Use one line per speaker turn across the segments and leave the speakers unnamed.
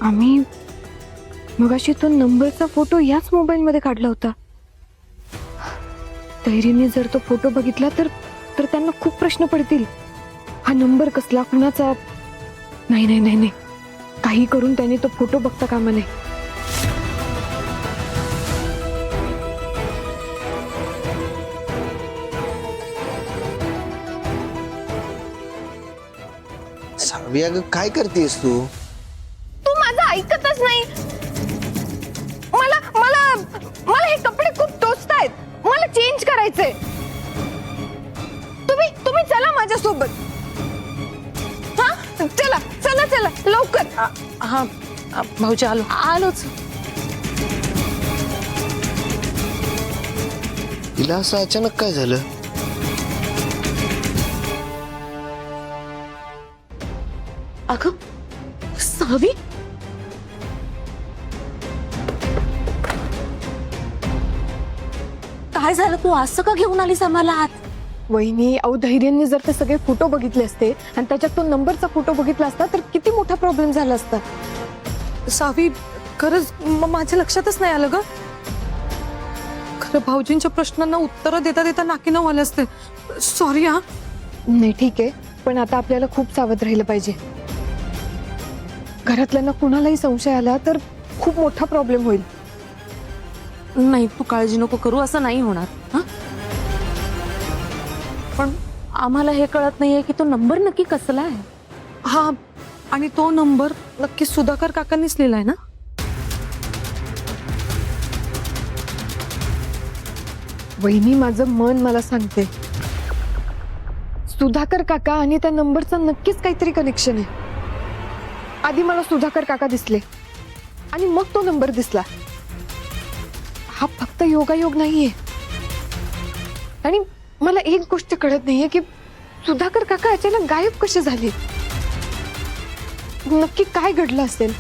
आम्ही मगाशी तो नंबरचा फोटो याच मोबाईल मध्ये काढला होता. तैरीने जर तो फोटो बघितला तर तर त्यांना खूप प्रश्न पडतील. हा नंबर कसला, कुणाचा? नाही नाही नाही नाही, काही करून त्यांनी तो फोटो बघता कामा नये.
सावी, अगं काय करतेस तू?
तू माझं ऐकतच नाही. मला मला मला हे कपडे खूप टोचतायत. मला चेंज करायचे. तुम्ही तुम्ही चला माझ्यासोबत. हा, चला चला चला लवकर.
हा भाऊजी आलोच.
तिला असं अचानक काय झालं?
अगं सावी, काय झालं? तू असं का घेऊन आलीस आम्हाला आत?
वहिनी, अहो धैर्याने जर ते सगळे फोटो बघितले असते आणि त्याच्यात तो नंबरचा फोटो बघितला असता तर किती मोठा प्रॉब्लेम झाला असता.
सावी, खरंच माझ्या लक्षातच नाही आलं ग. खरं भाऊजींच्या प्रश्नांना उत्तर देता देता नाकीनऊ आले असते. सॉरी हा.
नाही ठीक आहे, पण आता आपल्याला खूप सावध राहिलं पाहिजे. घरातल्यांना कुणालाही संशय आला तर खूप मोठा प्रॉब्लेम होईल.
नाही, तू काळजी नको करू, असं नाही होणार. हा, पण आम्हाला हे कळत नाहीये की तो नंबर नक्की कसला आहे.
हा, आणि तो नंबर नक्की सुधाकर काकांनीच लिहिलाय ना?
वहिनी, माझं मन मला सांगते सुधाकर काका आणि त्या नंबरचं नक्कीच काहीतरी कनेक्शन आहे. आधी मला सुधाकर काका दिसले आणि मग तो नंबर दिसला. हा फक्त योगायोग नाहीये. आणि मला एक गोष्ट कळत नाहीये की सुधाकर काका अचानक गायब कसे झाले. नक्की काय घडलं असेल?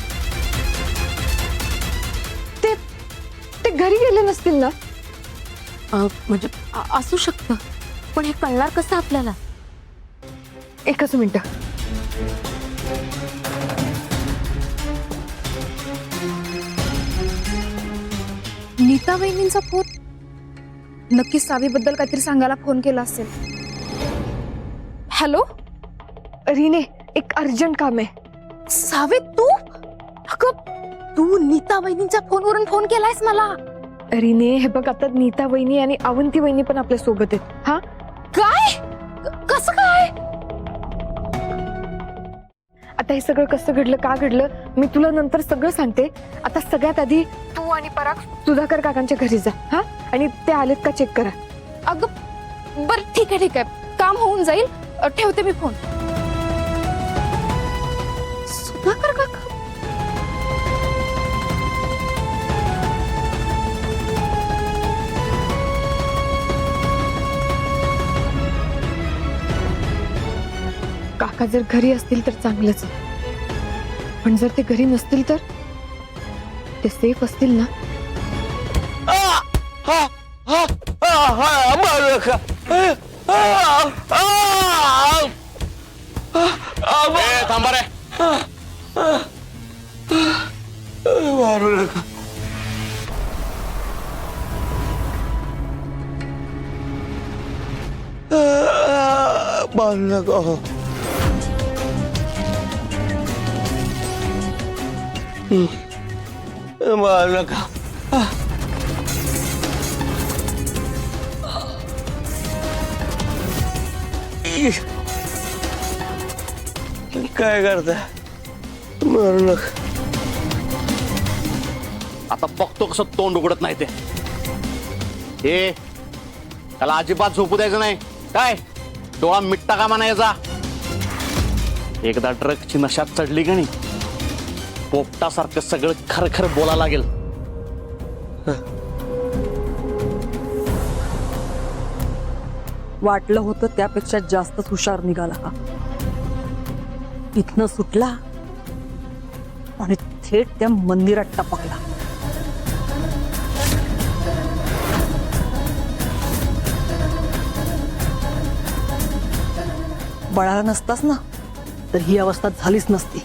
ते ते घरी गेले नसतील ना?
म्हणजे असू शकतं, पण हे कळणार कसं आपल्याला?
एकच मिनिट.
नीता वहिनींचा फोन. नक्कीच सावीबद्दल काहीतरी सांगायला फोन केला असेल. हॅलो
रीने, एक अर्जंट काम आहे.
सावी, तू? अगं, तू नीता वहिनींच्या फोनवरून फोन केलायस मला?
रीने, हे बघ, आता नीता वहिनी आणि अवंती वहिनी पण आपल्या सोबत आहेत. हा,
काय? कसं काय?
आता हे सगळं कसं घडलं, का घडलं, मी तुला नंतर सगळं सांगते. आता सगळ्यात आधी तू आणि पराग सुधाकर काकांच्या घरी जा. हा, आणि ते आलेत का चेक करा.
अगं बर, ठीक आहे ठीक आहे, काम होऊन जाईल. ठेवते मी फोन. सुधाकर काका?
काका जर घरी असतील तर चांगलंच, पण जर ते घरी नसतील तर? ते सेफ असतील ना?
थांबा रे.
मारू नका. मारू नका. मारू नका. काय करता? मारू नका.
आता बघतो कसं तोंड उघडत नाही ते. हे त्याला अजिबात झोपू द्यायचं नाही. काय डोळा मिट्टा कामा नाही याचा. एकदा ड्रगची नशात चढली का नाही, पोपटासारखं सगळं खरं खरं बोला लागेल.
वाटलं होतं त्यापेक्षा जास्तच हुशार निघाला हा. इथनं सुटला आणि थेट त्या मंदिरात टपकला. बळाला नसतास ना तर ही अवस्था झालीच नसती.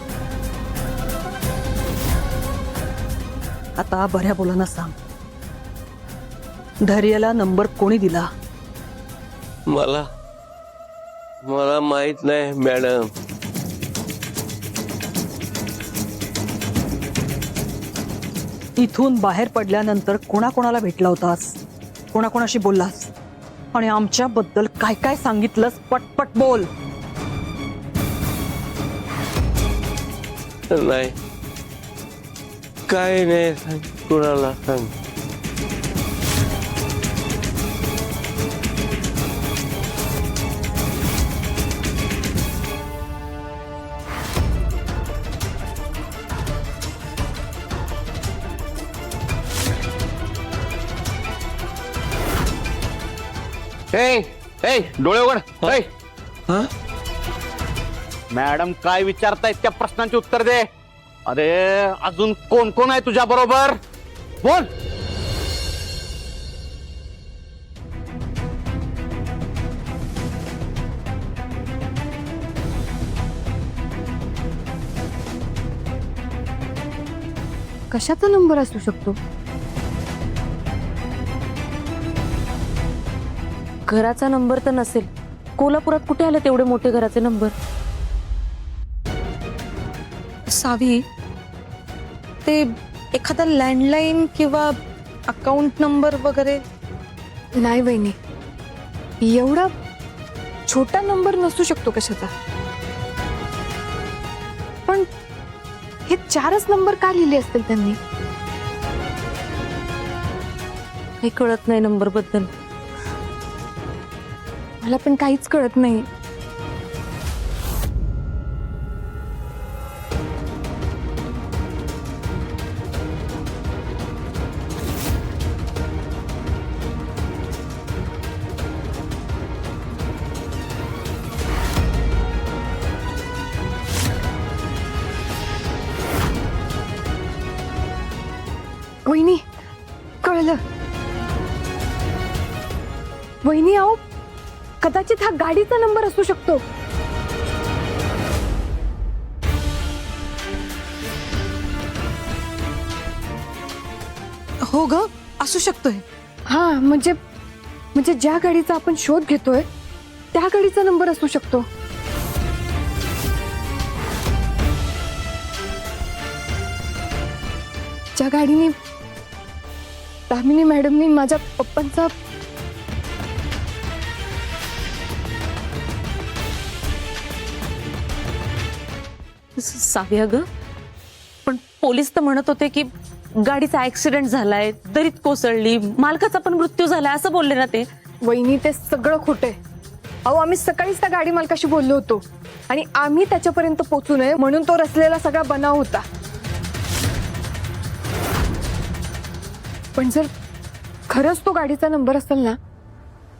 आता बऱ्या बोलांना सांग, धैर्याला नंबर कोणी दिला?
मला मला माहित नाही मॅडम.
इथून बाहेर पडल्यानंतर कोणाकोणाला भेटला होतास, कोणाकोणाशी बोललास आणि आमच्याबद्दल काय काय सांगितलंस? पटपट बोल.
नाही, काय नाही सांग, कुणाला सांग.
ए ए डोळे उघड. ए,
हा?
मॅडम काय विचारतायत त्या प्रश्नांची उत्तर दे. अरे अजून कोण कोण आहे तुझ्या बरोबर? बोल.
कशाचा नंबर असू शकतो?
घराचा नंबर तर नसेल. कोल्हापुरात कुठे आले तेवढे मोठे घराचे नंबर?
सावी, ते एखादा लँडलाईन किंवा अकाउंट नंबर वगैरे?
नाही वहिनी, एवढा छोटा नंबर नसू शकतो कशाचा. पण हे 4च नंबर का लिहिले असतील त्यांनी?
काही कळत नाही नंबर बद्दल.
मला पण काहीच कळत नाही. वहिनी, कळलं. वहिनी आहो, कदाचित हा गाडीचा नंबर असू शकतो.
हो ग, असू शकतोय.
हा म्हणजे म्हणजे ज्या गाडीचा आपण शोध घेतोय त्या गाडीचा नंबर असू शकतो. ज्या गाडीने दामिनी मॅडमनी माझ्या पप्पांचा
साव्या ग, पण पोलीस तर म्हणत होते की गाडीचा ऍक्सिडेंट झालाय, दरीत कोसळली, मालकाचा पण मृत्यू झालाय असं बोलले ना ते.
वहिनी ते सगळं खोटंय. अहो आम्ही सकाळीच त्या गाडी मालकाशी बोललो होतो आणि आम्ही त्याच्यापर्यंत पोहोचू नये म्हणून तो रचलेला सगळा बनाव होता. पण जर खरंच तो गाडीचा नंबर असेल ना,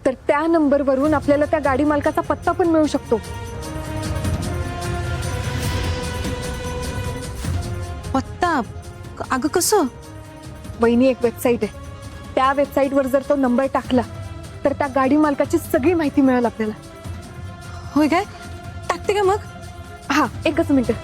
तर त्या नंबरवरून आपल्याला त्या गाडी मालकाचा पत्ता पण मिळू शकतो.
पत्ता? अगं कसं?
वहिनी एक वेबसाईट आहे, त्या वेबसाईटवर जर तो नंबर टाकला तर त्या गाडी मालकाची सगळी माहिती मिळेल आपल्याला.
होय काय? टाकते का मग?
हा, एकच मिनिट.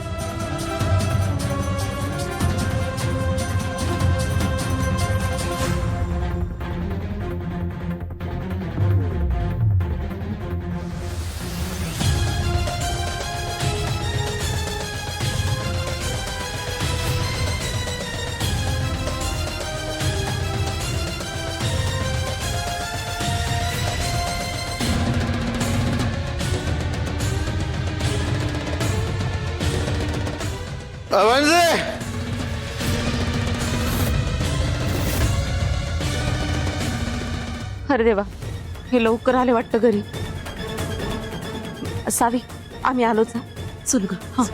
म्हणजे
अरे देवा, हे लवकर आले वाटतं घरी. सावी, आम्ही आलोच. चल ग. हा.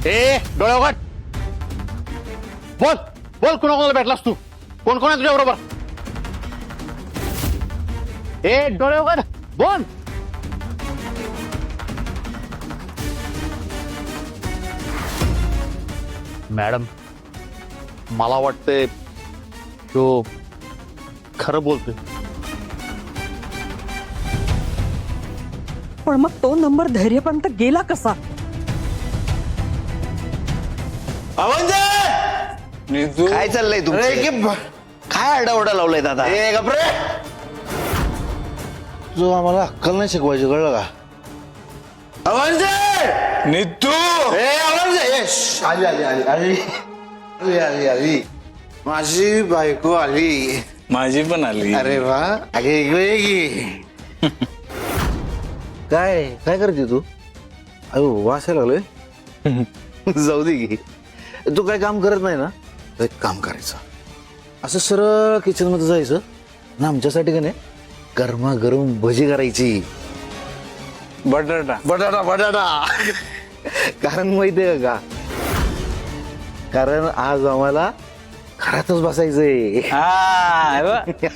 ए डोळे उघड. बोल बोल, कोणाकोणाला भेटलास तू? कोण कोण आहे तुझ्या बरोबर? ए डोळे उघड, बोल. मॅडम, मला वाटतंय तो खरं बोलतोय.
पण मग तो नंबर धैर्यपर्यंत गेला कसा?
काय चाललंय तुमचं? काय आरडाओरडा लावलाय दादा?
तू आम्हाला अक्कल नाही शिकवायची, कळलं का?
नितू
आली आली आली आली आली आली आली माझी बायको आली.
माझी पण आली.
अरे वा, अगे इकडे ये की. काय काय करते तू? अयो वास यायला लागलोय. जाऊ दे की. तू काय काम करत नाही ना? तर एक काम करायचं, असं सरळ किचन मध्ये जायचं ना, आमच्यासाठी का नाही गरमागरम भजी करायची.
बटाटा.
बटाटा बटाटा. कारण माहितीये का, कारण आज आम्हाला घरातच बसायचंय.
हा हे बघ.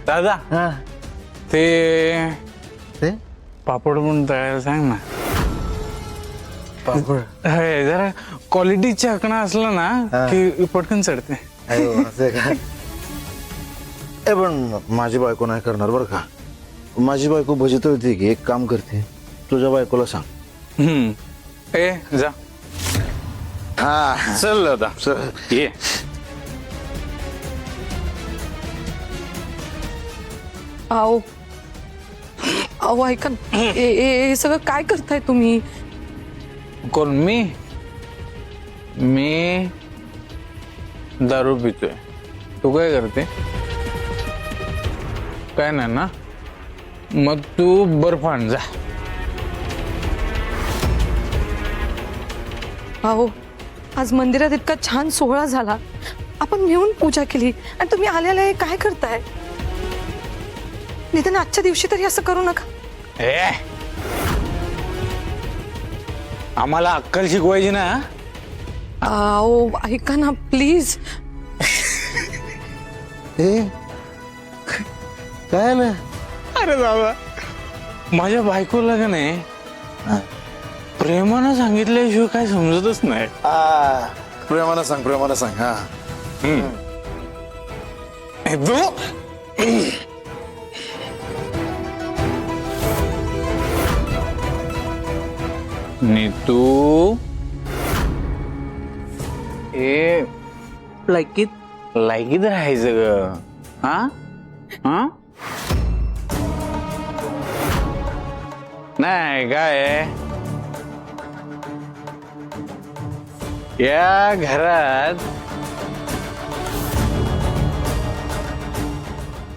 दादा
हा
ते
ते
पापड म्हणून तळायला सांग ना.
पापड.
हे जरा क्वालिटी चकना असला ना की पटकन चढते.
अयो असं का? ए पण माझी बायको नाही करणार बरं का. माझी बायको भजी तळते की. एक काम करते, तुझ्या बायकोला सांग.
ए जा.
हा
चल दादा
चल.
ये.
आओ अहो ऐका ना. हे सगळं काय करताय तुम्ही?
कोण? मी दारू पितोय. तू काय करते? काय नाही ना? मग तू बर्फ आण जा.
अहो आज मंदिरात इतका छान सोहळा झाला, आपण मिळून पूजा केली, आणि तुम्ही आलेले हे काय करताय? निदान आजच्या दिवशी तरी असं करू नका.
ए आम्हाला अक्कल शिकवायची ना.
अहो ऐका ना प्लीज.
ए काय आलं?
अरे दादा माझ्या बायकोला का नाही प्रेमानं सांगितल्याशिवाय काय समजतच नाही.
प्रेमानं सांग, प्रेमानं सांग. हा
ए, तू नीतू ए लायकीत राहायचं ग. हा हा नाही काय या घरात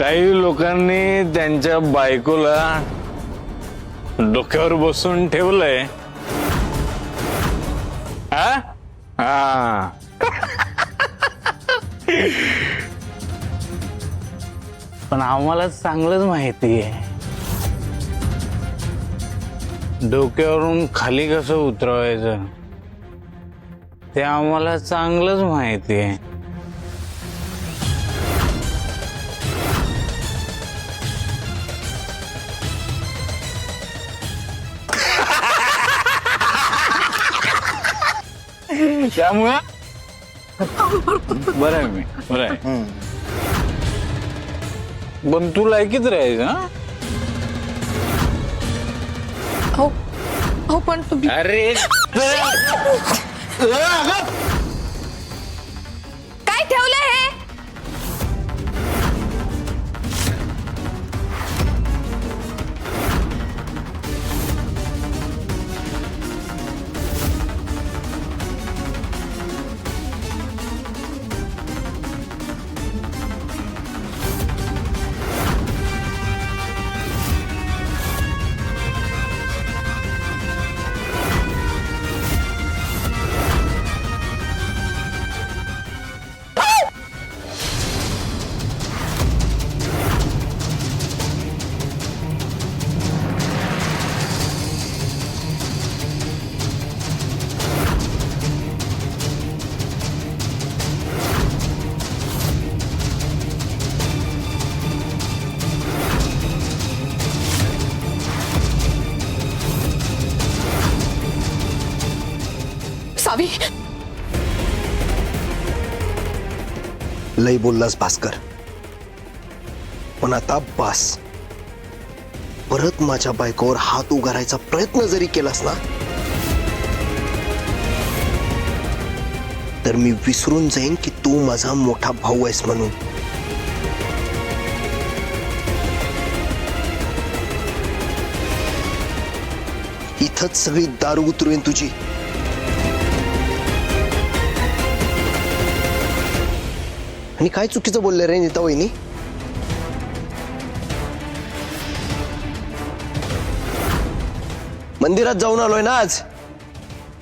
काही लोकांनी त्यांच्या बायकोला डोक्यावर बसून ठेवलंय. हा हा पण आम्हाला चांगलंच माहिती आहे डोक्यावरून खाली कसं उतरवायचं. ते आम्हाला चांगलंच माहिती आहे. त्यामुळं बरं आहे. मी बरं आहे. पण तू लायकीत राहायचं. हा
हो पण तुम्ही
अरे
काय ठेवलंय हे? सावी
लई बोललास भास्कर, पण आता बास. परत माझ्या बायकोवर हात उगारायचा प्रयत्न जरी केलास ना, तर मी विसरून जाईन की तू माझा मोठा भाऊ आहेस म्हणून. इथंच सगळी दारू उतरवेन तुझी. आणि काय चुकीचं बोलले रे नीता वहिनी? मंदिरात जाऊन आलोय ना आज.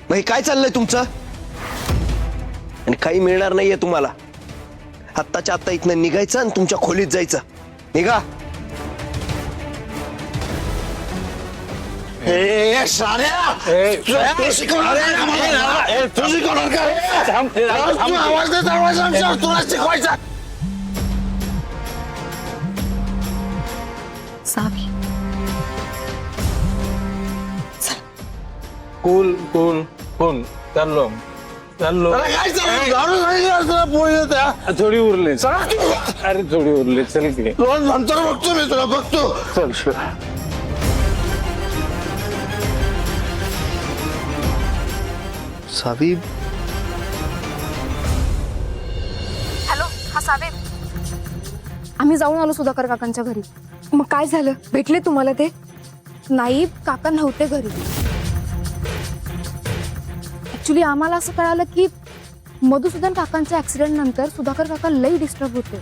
मग हे काय चाललंय तुमचं? आणि काही मिळणार नाहीये तुम्हाला. आत्ताच्या आत्ता इथनं निघायचं आणि तुमच्या खोलीत जायचं. निघा.
सावी
कूल कूल कूल. चाललो चाललो. थोडी उरले. अरे थोडी उरले. चल की
नंतर बघतो मी तुला. बघतो.
चल.
सावी,
हॅलो, हा सावे. आम्ही जाऊन आलो सुधाकर काकांच्या घरी.
मग काय झालं? भेटले तुम्हाला ते?
नाही, काका नव्हते घरी. ऍक्च्युली आम्हाला असं कळालं की मधुसूदन काकांच्या ऍक्सिडेंट नंतर सुधाकर काका लई डिस्टर्ब होते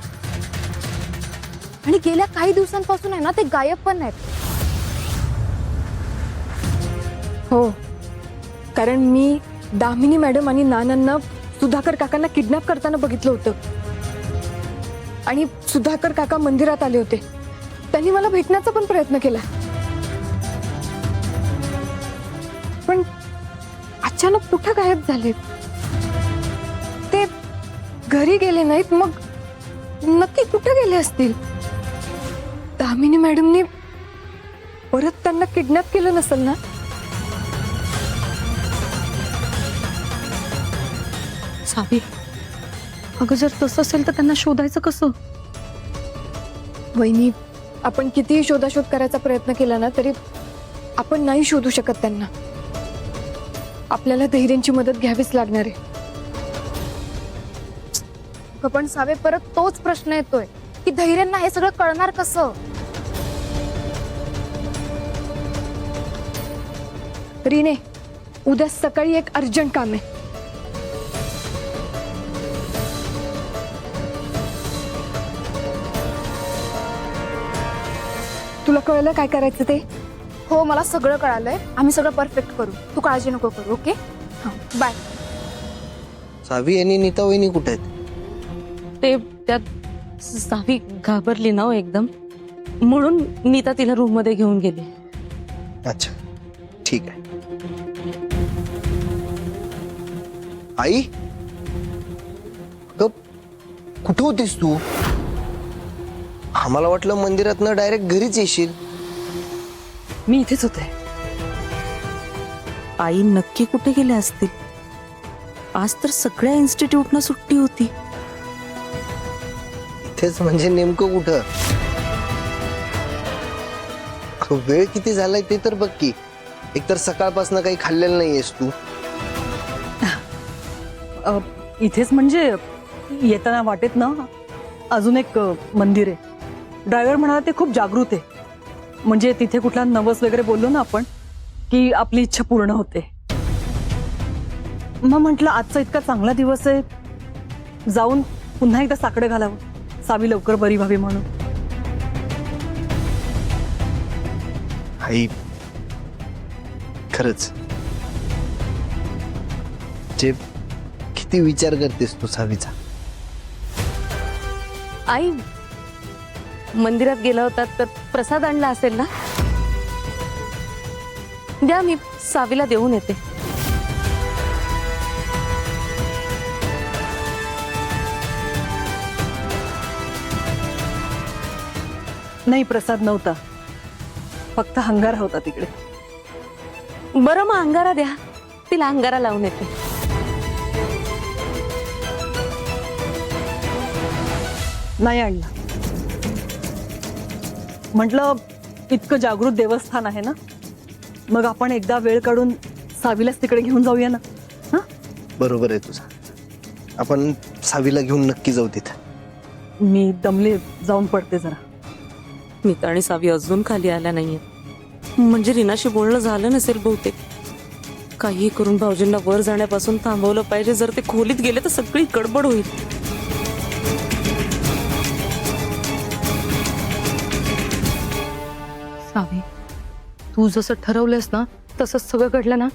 आणि गेल्या काही दिवसांपासून आहे ना ते गायब पण आहेत.
हो, कारण मी दामिनी मॅडम आणि नानांना सुधाकर काकांना किडनॅप करताना बघितलं होतं. आणि सुधाकर काका मंदिरात आले होते. त्यांनी मला भेटण्याचा पण प्रयत्न केला, पण अचानक कुठं गायब झाले. ते घरी गेले नाहीत. मग नक्की कुठं गेले असतील? दामिनी मॅडमने परत त्यांना किडनॅप केलं नसेल ना?
सावी, अगं जर तसं असेल तर त्यांना शोधायचं कसं?
वहिनी, आपण कितीही शोधाशोध करायचा प्रयत्न केला ना तरी आपण नाही शोधू शकत त्यांना. आपल्याला धैर्यांची मदत घ्यावीच लागणार आहे.
पण सावे, परत तोच प्रश्न येतोय की धैर्यांना हे सगळं कळणार कसं?
रीने, उद्या सकाळी एक अर्जंट काम आहे. तुला कळलं काय करायचं ते?
हो, मला सगळं कळालंय. आम्ही सगळं परफेक्ट करू. तू काळजी नको करू. ओके, हां, बाय.
सावी आणि नीता वहिनी कुठे आहेत?
ते त्यात सावी घाबरली ना हो एकदम, म्हणून नीता तिला रूम मध्ये घेऊन गेली.
अच्छा, ठीक आहे. आई, कुठं होतीस तू? आम्हाला वाटलं मंदिरातनं डायरेक्ट घरीच येशील.
मी इथेच होते.
आई नक्की कुठे गेल्या असतील? आज तर सगळ्या इन्स्टिट्यूटना सुट्टी होती.
इथेच म्हणजे नेमकं कुठं? वेळ किती झालाय ते तर बघ की. एकतर सकाळपासून काही खाल्लेलं नाहीयेस तू.
इथेच म्हणजे येताना वाटेत ना अजून एक मंदिर आहे. ड्रायव्हर म्हणाला ते खूप जागृत आहे. म्हणजे तिथे कुठला नवस वगैरे बोललो ना आपण की आपली इच्छा पूर्ण होते. मग म्हटलं आजचा इतका चांगला दिवस आहे, जाऊन पुन्हा एकदा साकडं घालावं, सावी लवकर बरी व्हावी म्हणून.
आई, खरंच जे किती विचार करतेस तू सावीचा.
आई मंदिरात गेला होता तर प्रसाद आणला असेल ना? द्या, मी सावीला देऊन येते.
नाही, प्रसाद नव्हता, फक्त अंगारा होता तिकडे.
बरं, मग अंगारा द्या, तिला अंगारा लावून येते.
नाही आणला. म्हटलं इतकं जागृत देवस्थान आहे ना, मग आपण एकदा वेळ काढून सावीलाच तिकडे घेऊन जाऊया ना. हा,
बरोबर आहे तुझं. आपण सावीला घेऊन नक्की जाऊ तिथं.
मी दमले, जाऊन पडते जरा.
नीता आणि सावी अजून खाली आल्या नाहीये. म्हणजे रीनाशी बोलणं झालं नसेल बहुतेक. काही करून भाऊजींना वर जाण्यापासून थांबवलं पाहिजे. जर ते खोलीत गेले तर सगळी गडबड होईल.
सावी, तू जसं ठरवलंस ना तसंच सगळं घडलं ना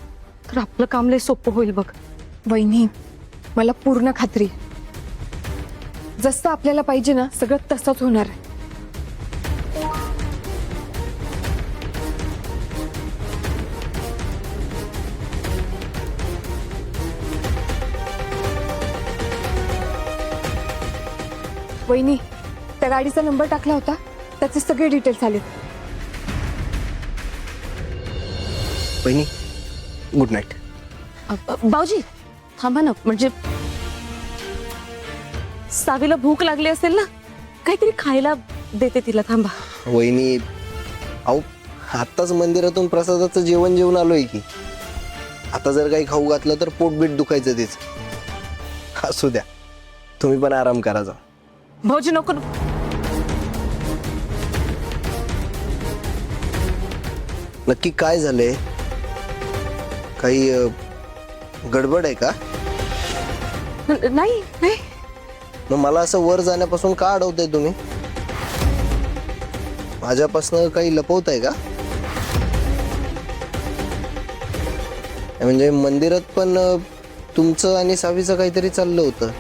तर आपलं काम लय सोपं होईल बघ.
वहिनी, मला पूर्ण खात्री आहे. जसं आपल्याला पाहिजे ना सगळं तसंच होणार आहे. वहिनी, त्या गाडीचा नंबर टाकला होता, त्याचे सगळे डिटेल्स आलेत.
बहिणी, गुड नाईट.
भाऊजी थांबा ना. म्हणजे सावीला भूक लागली असेल ना, काहीतरी खायला देते तिला. थांबा.
वहिनी, अहो आत्ताच मंदिरातून प्रसादाचं जेवण जेवून आलोय की. आता जर काही खाऊ घातलं तर पोटबीट दुखायचं तेच. असू द्या, तुम्ही पण आराम करा जा.
भाऊजी नको.
नक्की काय झालंय? काही गडबड आहे का?
नाही नाही.
मग मला असं वर जाण्यापासून का अडवताय तुम्ही? माझ्यापासून काही लपवताय का? म्हणजे मंदिरात पण तुमचं आणि सावीचं काहीतरी चाललं होतं.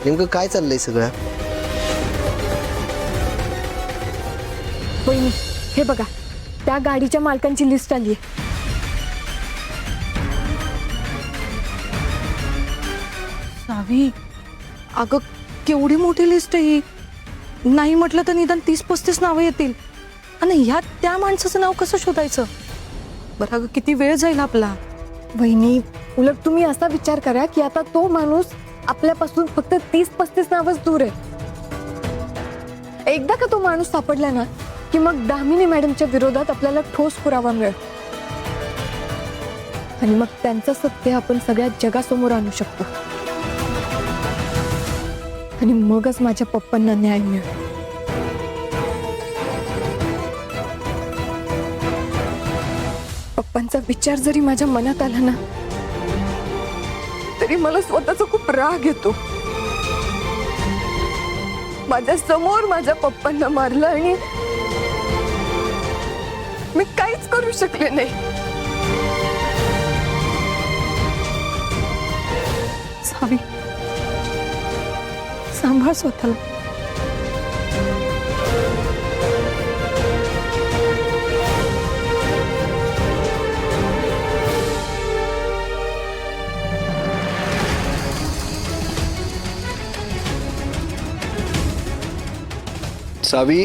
नेमकं काय चाललंय सगळं?
वहिनी, हे बघा, त्या गाडीच्या मालकांची लिस्ट आली आहे.
सावी, अगं केवढी मोठी लिस्ट आहे ही. नाही म्हटलं तर निदान 30-35 नावं येतील. आणि ह्यात त्या माणसाचं नाव कसं शोधायचं? बरं अगं किती वेळ जाईल आपला.
वहिनी, उलट तुम्ही असा विचार करा की आता तो माणूस आपल्यापासून फक्त 30-35 नावच दूर आहे. एकदा का तो माणूस सापडला ना की मग दामिनी मॅडमच्या विरोधात आपल्याला ठोस पुरावा मिळेल. आणि मग त्यांचं सत्य आपण सगळ्या जगासमोर आणू शकतो. आणि मगच माझ्या पप्पांना न्याय मिळेल. पप्पांचा विचार जरी माझ्या मनात आला ना तरी मला स्वतःचा खूप राग येतो. माझ्या समोर माझ्या पप्पांना मारलं आणि मी काहीच करू शकले नाही.
सावी, सांभाळ स्वतःला.
सावी,